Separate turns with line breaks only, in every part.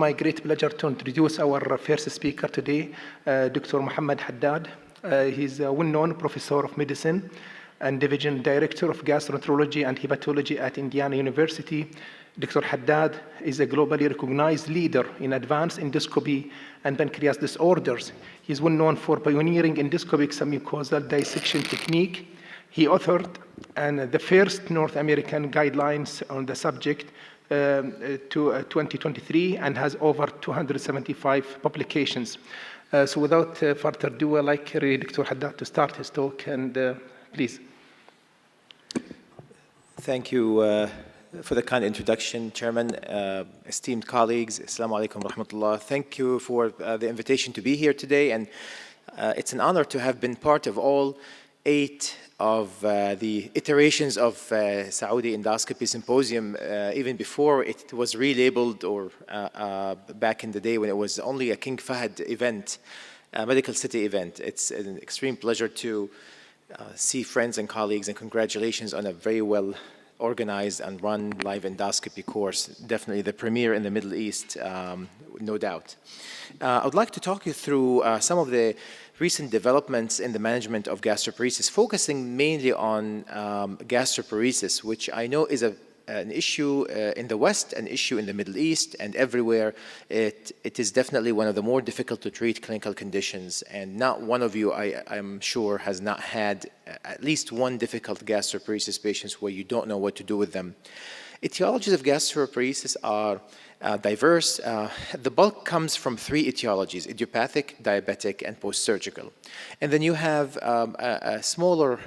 My great pleasure to introduce our first speaker today, Dr. Muhammad Haddad. He's a well-known professor of medicine and division director of gastroenterology and hepatology at Indiana University. Dr. Haddad is a globally recognized leader in advanced endoscopy and pancreas disorders. He's well known for pioneering endoscopic submucosal dissection technique. He authored the first North American guidelines on the subject to 2023 and has over 275 publications. So without further ado, I'd like Dr. Haddad to start his talk, and please.
Thank you for the kind introduction, Chairman. Esteemed colleagues, Assalamu alaikum rahmatullah. Thank you for the invitation to be here today, and it's an honor to have been part of all 8 of the iterations of Saudi Endoscopy Symposium, even before it was relabeled, or back in the day when it was only a King Fahd event, a medical city event. It's an extreme pleasure to see friends and colleagues, and congratulations on a very well organized and run live endoscopy course. Definitely the premier in the Middle East, no doubt. I would like to talk you through some of the recent developments in the management of gastroparesis, focusing mainly on gastroparesis, which I know is an issue in the West, an issue in the Middle East, and everywhere. It is definitely one of the more difficult to treat clinical conditions, and not one of you, I'm sure, has not had at least one difficult gastroparesis patients where you don't know what to do with them. Etiologies of gastroparesis are diverse. The bulk comes from 3 etiologies: idiopathic, diabetic, and post-surgical. And then you have smaller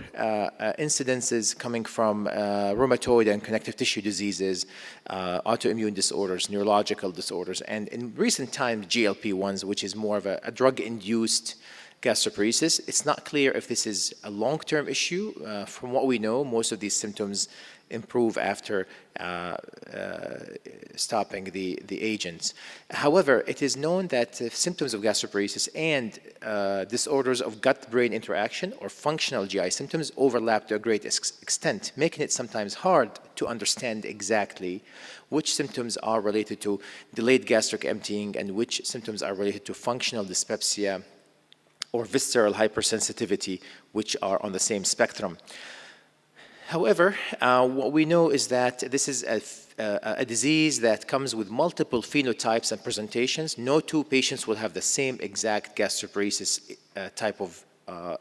incidences coming from rheumatoid and connective tissue diseases, autoimmune disorders, neurological disorders, and in recent times, GLP-1s, which is more of a drug-induced gastroparesis. It's not clear if this is a long-term issue. From what we know, most of these symptoms improve after stopping the agents. However, it is known that symptoms of gastroparesis and disorders of gut-brain interaction or functional GI symptoms overlap to a great extent, making it sometimes hard to understand exactly which symptoms are related to delayed gastric emptying and which symptoms are related to functional dyspepsia or visceral hypersensitivity, which are on the same spectrum. However, what we know is that this is a disease that comes with multiple phenotypes and presentations. No 2 patients will have the same exact gastroparesis type of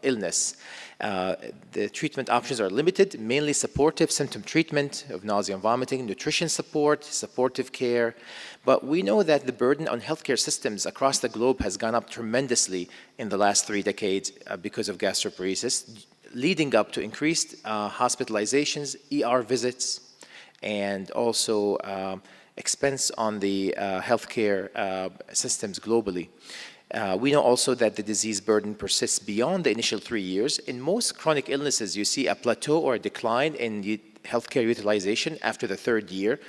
illness. The treatment options are limited, mainly supportive symptom treatment of nausea and vomiting, nutrition support, supportive care. But we know that the burden on healthcare systems across the globe has gone up tremendously in the last 3 decades because of gastroparesis, leading up to increased hospitalizations, ER visits, and also expense on the healthcare systems globally. We know also that the disease burden persists beyond the initial 3 years. In most chronic illnesses, you see a plateau or a decline in healthcare utilization after the 3rd year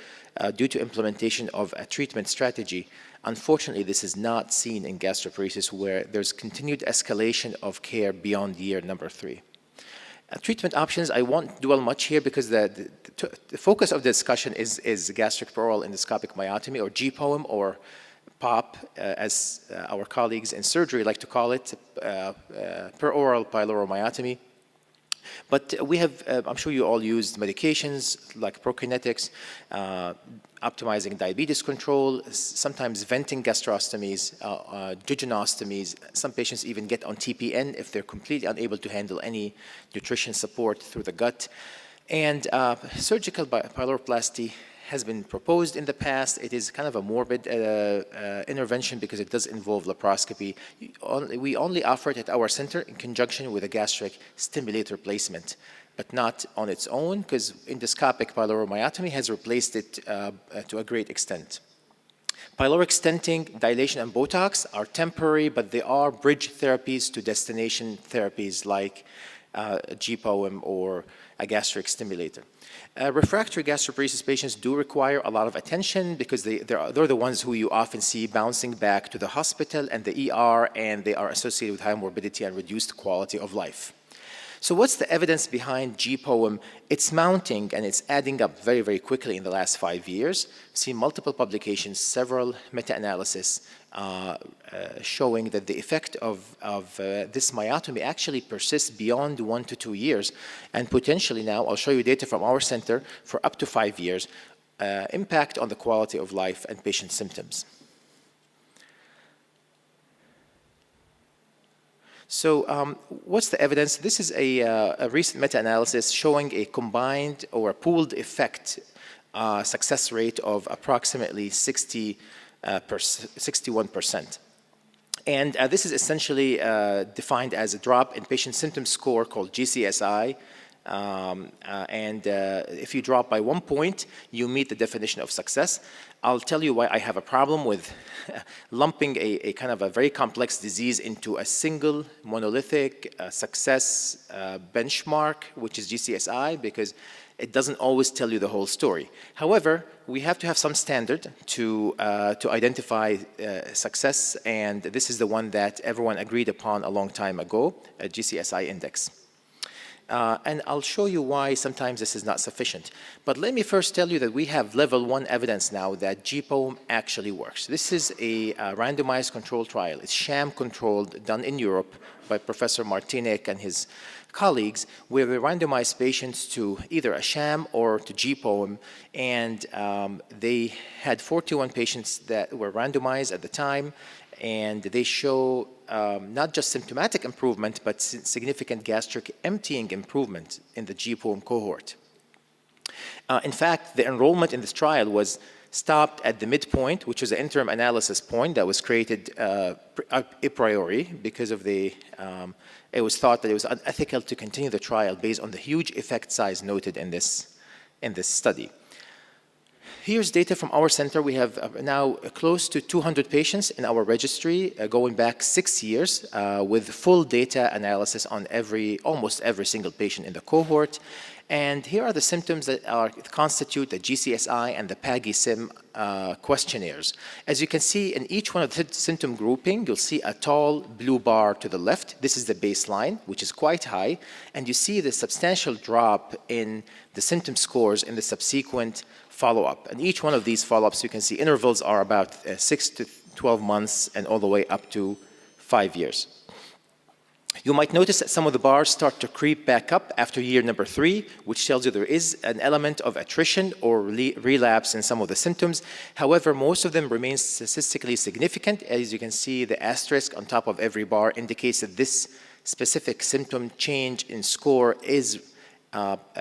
due to implementation of a treatment strategy. Unfortunately, this is not seen in gastroparesis, where there's continued escalation of care beyond year number 3. Treatment options, I won't dwell much here because the focus of the discussion is gastric peroral endoscopic myotomy, or GPOM, or POP, as our colleagues in surgery like to call it, peroral pyloromyotomy. But we have, I'm sure you all used medications like prokinetics, optimizing diabetes control, sometimes venting gastrostomies, jejunostomies. Some patients even get on TPN if they're completely unable to handle any nutrition support through the gut. And surgical pyloroplasty has been proposed in the past. It is kind of a morbid intervention because it does involve laparoscopy. We only offer it at our center in conjunction with a gastric stimulator placement, but not on its own, because endoscopic pyloromyotomy has replaced it to a great extent. Pyloric stenting, dilation, and Botox are temporary, but they are bridge therapies to destination therapies like GPOM or a gastric stimulator. Refractory gastroparesis patients do require a lot of attention because they're the ones who you often see bouncing back to the hospital and the ER, and they are associated with high morbidity and reduced quality of life. So what's the evidence behind GPOEM? It's mounting and it's adding up very, very quickly in the last 5 years. We've seen multiple publications, several meta-analysis showing that the effect of this myotomy actually persists beyond 1 to 2 years, and potentially now, I'll show you data from our center for up to 5 years, impact on the quality of life and patient symptoms. So what's the evidence? This is a recent meta-analysis showing a combined or a pooled effect success rate of approximately 61%. And this is essentially defined as a drop in patient symptom score called GCSI. If you drop by 1 point, you meet the definition of success. I'll tell you why I have a problem with lumping a kind of a very complex disease into a single monolithic success benchmark, which is GCSI, because it doesn't always tell you the whole story. However, we have to have some standard to identify success, and this is the one that everyone agreed upon a long time ago, a GCSI index. And I'll show you why sometimes this is not sufficient. But let me first tell you that we have level 1 evidence now that GPOEM actually works. This is a randomized controlled trial. It's sham controlled, done in Europe by Professor Martinek and his colleagues, where we randomized patients to either a sham or to GPOEM, and they had 41 patients that were randomized at the time, and they show not just symptomatic improvement, but significant gastric emptying improvement in the GPOEM cohort. In fact, the enrollment in this trial was stopped at the midpoint, which was an interim analysis point that was created a priori because of the, it was thought that it was unethical to continue the trial based on the huge effect size noted in this study. Here's data from our center. We have now close to 200 patients in our registry going back 6 years with full data analysis on almost every single patient in the cohort. And here are the symptoms that constitute the GCSI and the PAGI-SIM questionnaires. As you can see, in each one of the symptom grouping, you'll see a tall blue bar to the left. This is the baseline, which is quite high. And you see the substantial drop in the symptom scores in the subsequent follow-up. And each one of these follow-ups, you can see intervals are about 6 to 12 months and all the way up to 5 years. You might notice that some of the bars start to creep back up after year number 3, which tells you there is an element of attrition or relapse in some of the symptoms. However, most of them remain statistically significant. As you can see, the asterisk on top of every bar indicates that this specific symptom change in score is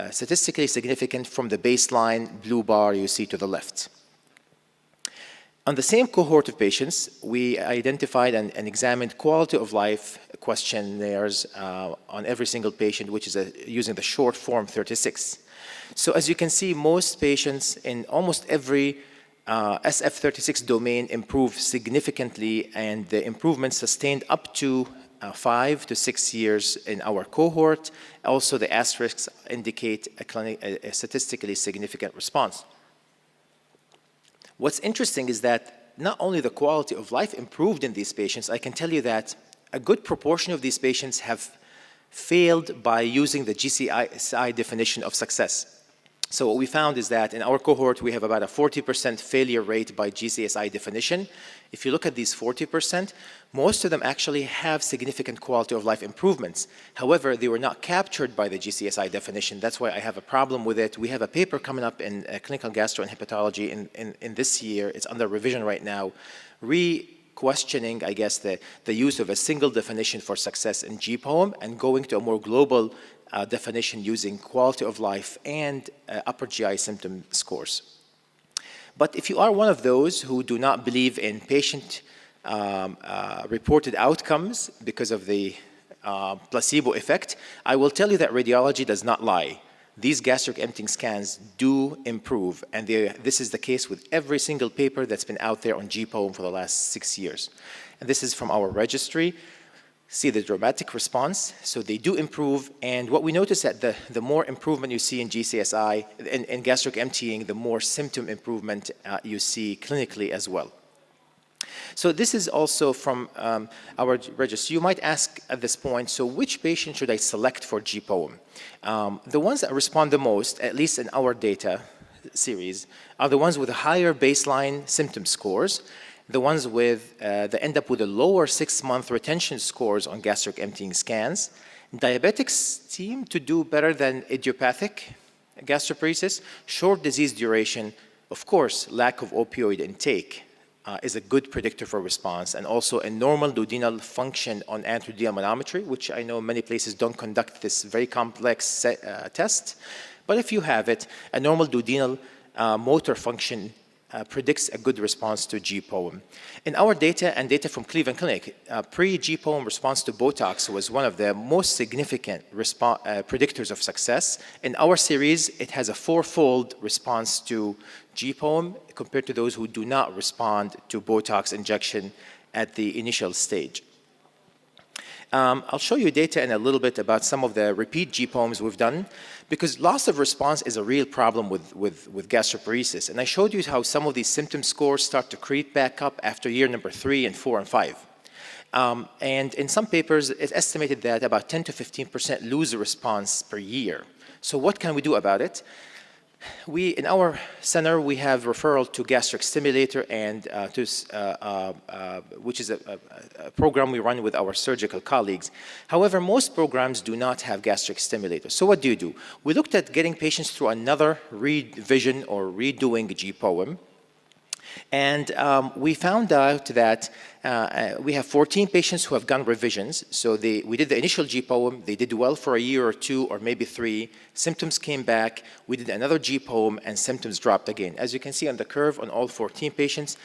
statistically significant from the baseline blue bar you see to the left. On the same cohort of patients, we identified and examined quality of life questionnaires on every single patient, which is using the short form 36. So as you can see, most patients in almost every SF36 domain improve significantly, and the improvement sustained up to 5 to 6 years in our cohort. Also, the asterisks indicate a statistically significant response. What's interesting is that not only the quality of life improved in these patients, I can tell you that a good proportion of these patients have failed by using the GCSI definition of success. So what we found is that in our cohort, we have about a 40% failure rate by GCSI definition. If you look at these 40%, most of them actually have significant quality of life improvements. However, they were not captured by the GCSI definition. That's why I have a problem with it. We have a paper coming up in clinical gastro and hepatology in this year. It's under revision right now, questioning, I guess, the use of a single definition for success in GPOEM and going to a more global definition using quality of life and upper GI symptom scores. But if you are one of those who do not believe in patient reported outcomes because of the placebo effect, I will tell you that radiology does not lie. These gastric emptying scans do improve, and this is the case with every single paper that's been out there on GPOEM for the last 6 years. And this is from our registry. See the dramatic response, so they do improve, and what we notice that the more improvement you see in GCSI, in gastric emptying, the more symptom improvement you see clinically as well. So this is also from our register. You might ask at this point, so which patient should I select for GPOEM? The ones that respond the most, at least in our data series, are the ones with higher baseline symptom scores, the ones with that end up with a lower 6-month retention scores on gastric emptying scans. Diabetics seem to do better than idiopathic gastroparesis. Short disease duration, of course, lack of opioid intake is a good predictor for response, and also a normal duodenal function on anterodenal manometry, which I know many places don't conduct this very complex test. But if you have it, a normal duodenal motor function predicts a good response to GPOEM. In our data and data from Cleveland Clinic, pre-GPOEM response to Botox was one of the most significant predictors of success. In our series, it has a 4-fold response to GPOEM compared to those who do not respond to Botox injection at the initial stage. I'll show you data in a little bit about some of the repeat GPOEMs we've done, because loss of response is a real problem with gastroparesis. And I showed you how some of these symptom scores start to creep back up after year number 3 and 4 and 5. And in some papers, it's estimated that about 10 to 15% lose a response per year. So what can we do about it? In our center, we have referral to gastric stimulator and which is a program we run with our surgical colleagues. However, most programs do not have gastric stimulator. So what do? We looked at getting patients through another revision or redoing GPOEM. And we found out that we have 14 patients who have gone revisions. So we did the initial GPOEM. They did well for a year or 2 or maybe 3. Symptoms came back. We did another GPOEM, and symptoms dropped again. As you can see on the curve on all 14 patients,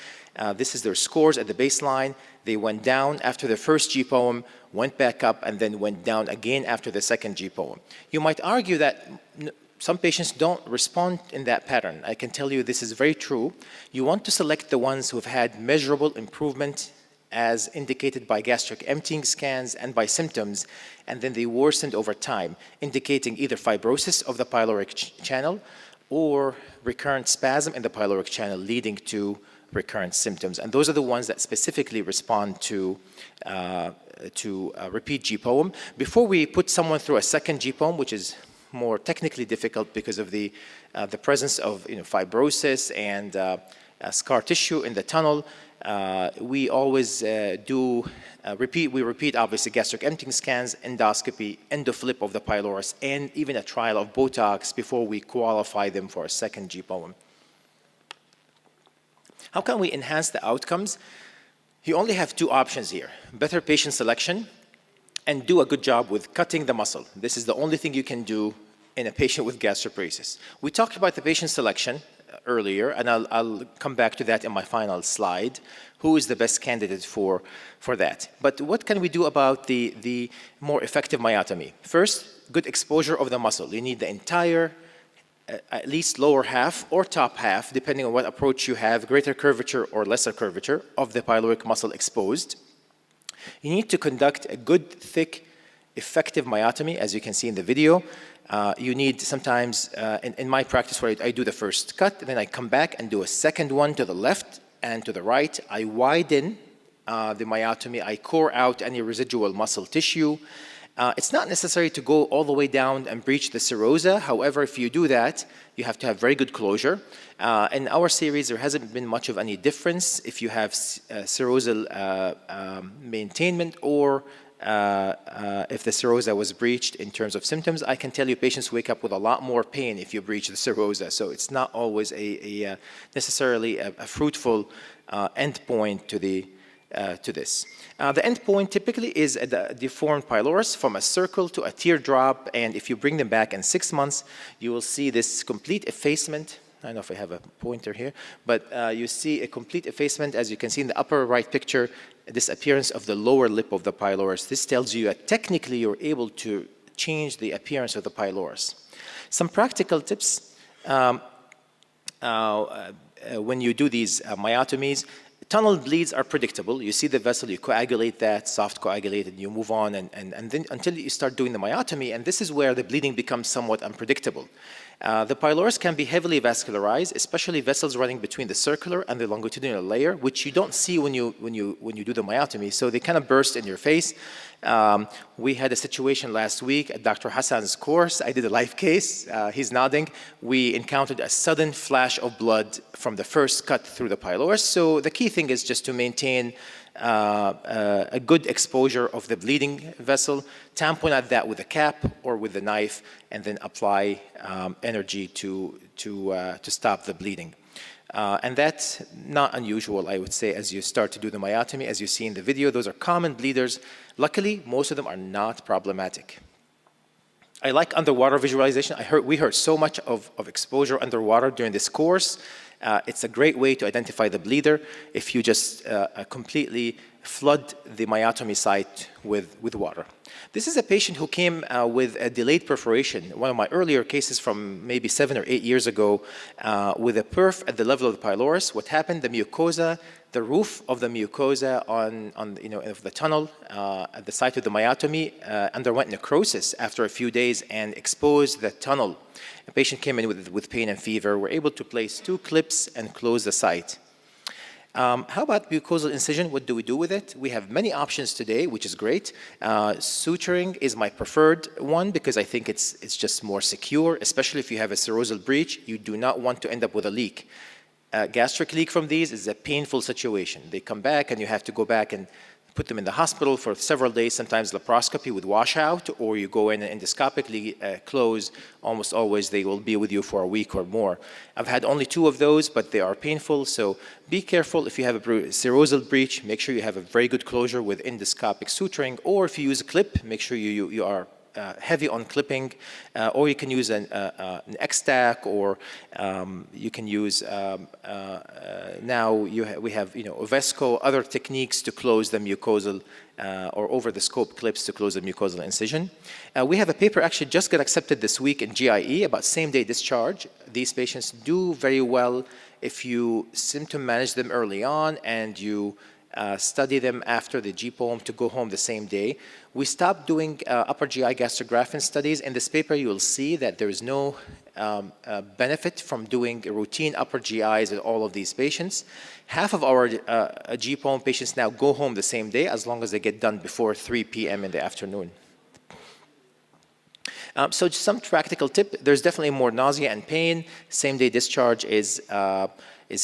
this is their scores at the baseline. They went down after the first GPOEM, went back up, and then went down again after the second GPOEM. You might argue that some patients don't respond in that pattern. I can tell you this is very true. You want to select the ones who have had measurable improvement as indicated by gastric emptying scans and by symptoms, and then they worsened over time, indicating either fibrosis of the pyloric channel or recurrent spasm in the pyloric channel leading to recurrent symptoms. And those are the ones that specifically respond to repeat GPOEM. Before we put someone through a second GPOEM, which is more technically difficult because of the presence of fibrosis and scar tissue in the tunnel, we always repeat obviously gastric emptying scans, endoscopy, endoflip of the pylorus, and even a trial of Botox before we qualify them for a second GPOEM. How can we enhance the outcomes? You only have 2 options here: better patient selection and do a good job with cutting the muscle. This is the only thing you can do in a patient with gastroparesis. We talked about the patient selection earlier, and I'll come back to that in my final slide. Who is the best candidate for that? But what can we do about the more effective myotomy? First, good exposure of the muscle. You need the entire, at least lower half or top half, depending on what approach you have, greater curvature or lesser curvature of the pyloric muscle exposed. You need to conduct a good, thick, effective myotomy, as you can see in the video. You need sometimes, in my practice where I do the first cut, then I come back and do a second one to the left and to the right. I widen the myotomy. I core out any residual muscle tissue. It's not necessary to go all the way down and breach the serosa. However, if you do that, you have to have very good closure. In our series, there hasn't been much of any difference if you have serosal maintainment or if the serosa was breached in terms of symptoms. I can tell you patients wake up with a lot more pain if you breach the serosa, so it's not always necessarily a fruitful endpoint to this. The endpoint typically is a deformed pylorus from a circle to a teardrop, and if you bring them back in 6 months, you will see this complete effacement. I don't know if I have a pointer here, but you see a complete effacement, as you can see in the upper right picture, this appearance of the lower lip of the pylorus. This tells you that technically you're able to change the appearance of the pylorus. Some practical tips when you do these myotomies. Tunnel bleeds are predictable. You see the vessel, you coagulate that, soft coagulated, you move on, and then until you start doing the myotomy, and this is where the bleeding becomes somewhat unpredictable. The pylorus can be heavily vascularized, especially vessels running between the circular and the longitudinal layer, which you don't see when you do the myotomy. So they kind of burst in your face. We had a situation last week at Dr. Hassan's course. I did a live case. He's nodding. We encountered a sudden flash of blood from the first cut through the pylorus. So the key thing is just to maintain a good exposure of the bleeding vessel, tamponade that with a cap or with a knife, and then apply energy to stop the bleeding. And that's not unusual, I would say, as you start to do the myotomy. As you see in the video, those are common bleeders. Luckily, most of them are not problematic. I like underwater visualization. We heard so much of exposure underwater during this course. It's a great way to identify the bleeder if you just completely flood the myotomy site with water. This is a patient who came with a delayed perforation, one of my earlier cases from maybe 7 or 8 years ago, with a perf at the level of the pylorus. What happened, the mucosa, the roof of the mucosa of the tunnel at the site of the myotomy underwent necrosis after a few days and exposed the tunnel. The patient came in with pain and fever. We're able to place 2 clips and close the site. How about mucosal incision? What do we do with it? We have many options today, which is great. Suturing is my preferred one because I think it's just more secure, especially if you have a serosal breach. You do not want to end up with a leak. Gastric leak from these is a painful situation. They come back and you have to go back and put them in the hospital for several days, sometimes laparoscopy with washout, or you go in and endoscopically close. Almost always they will be with you for a week or more. I've had only 2 of those, but they are painful, so be careful if you have a serosal breach. Make sure you have a very good closure with endoscopic suturing, or if you use a clip, make sure you are heavy on clipping, or you can use an X-Tack, or you can use, now we have Ovesco, other techniques to close the mucosal, or over-the-scope clips to close the mucosal incision. We have a paper actually just got accepted this week in GIE about same-day discharge. These patients do very well if you symptom manage them early on and you study them after the GPOM to go home the same day. We stopped doing upper GI gastrographin studies. In this paper, you will see that there is no benefit from doing routine upper GIs in all of these patients. Half of our GPOM patients now go home the same day as long as they get done before 3 p.m. in the afternoon. So just some practical tip, there's definitely more nausea and pain. Same-day discharge is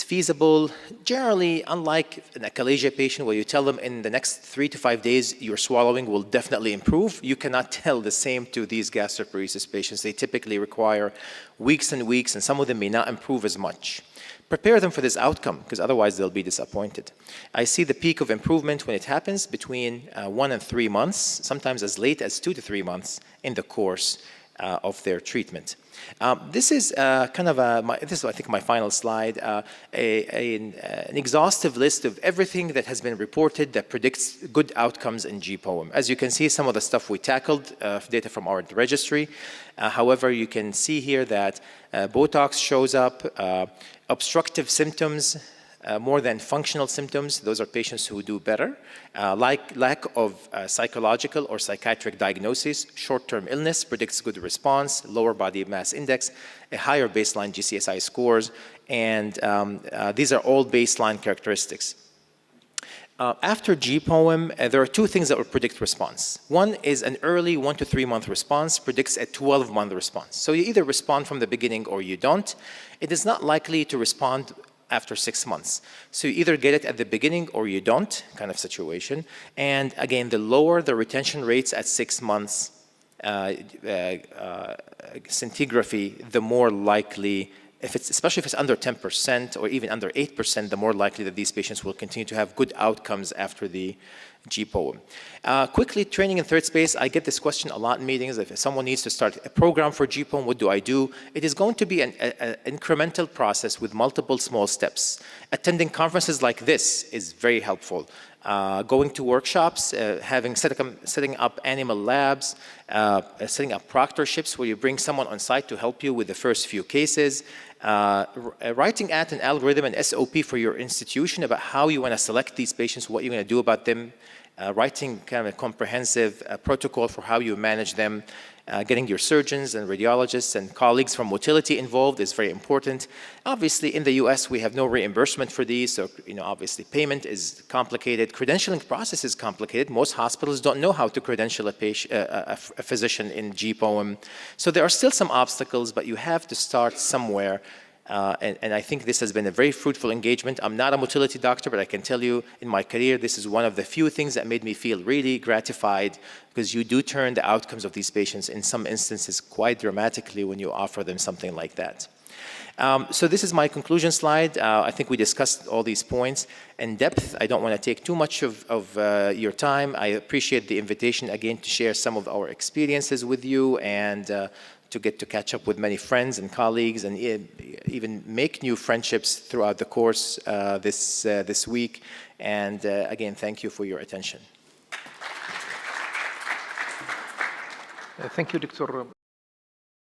feasible. Generally, unlike an achalasia patient where you tell them in the next 3 to 5 days your swallowing will definitely improve, you cannot tell the same to these gastroparesis patients. They typically require weeks and weeks, and some of them may not improve as much. Prepare them for this outcome, because otherwise they'll be disappointed. I see the peak of improvement when it happens between 1 and 3 months, sometimes as late as 2 to 3 months in the course of their treatment. This is kind of this is, I think, my final slide, an exhaustive list of everything that has been reported that predicts good outcomes in GPOM. As you can see, some of the stuff we tackled, data from our registry. However, you can see here that Botox shows up, obstructive symptoms, more than functional symptoms. Those are patients who do better. Like lack of psychological or psychiatric diagnosis, short-term illness predicts good response, lower body mass index, a higher baseline GCSI scores, and these are all baseline characteristics. After GPOM, there are 2 things that will predict response. One is an early 1 to 3 month response predicts a 12-month response. So you either respond from the beginning or you don't. It is not likely to respond after 6 months. So you either get it at the beginning or you don't, kind of situation. And again, the lower the retention rates at 6 months, scintigraphy, the more likely, especially if it's under 10% or even under 8%, the more likely that these patients will continue to have good outcomes after the GPOM. Quickly, training in third space. I get this question a lot in meetings. If someone needs to start a program for GPOM, what do I do? It is going to be an incremental process with multiple small steps. Attending conferences like this is very helpful. Going to workshops, setting up animal labs, setting up proctorships where you bring someone on site to help you with the first few cases, writing out an algorithm and SOP for your institution about how you want to select these patients, what you're going to do about them, writing kind of a comprehensive protocol for how you manage them, Getting your surgeons and radiologists and colleagues from motility involved is very important. Obviously, in the US, we have no reimbursement for these, so obviously payment is complicated. Credentialing process is complicated. Most hospitals don't know how to credential a physician in GPOM. So there are still some obstacles, but you have to start somewhere. And I think this has been a very fruitful engagement. I'm not a motility doctor, but I can tell you in my career, this is one of the few things that made me feel really gratified, because you do turn the outcomes of these patients in some instances quite dramatically when you offer them something like that. So this is my conclusion slide. I think we discussed all these points in depth. I don't want to take too much of your time. I appreciate the invitation again to share some of our experiences with you, and to get to catch up with many friends and colleagues, and even make new friendships throughout the course this week. And again, thank you for your attention.
Thank you, Dr.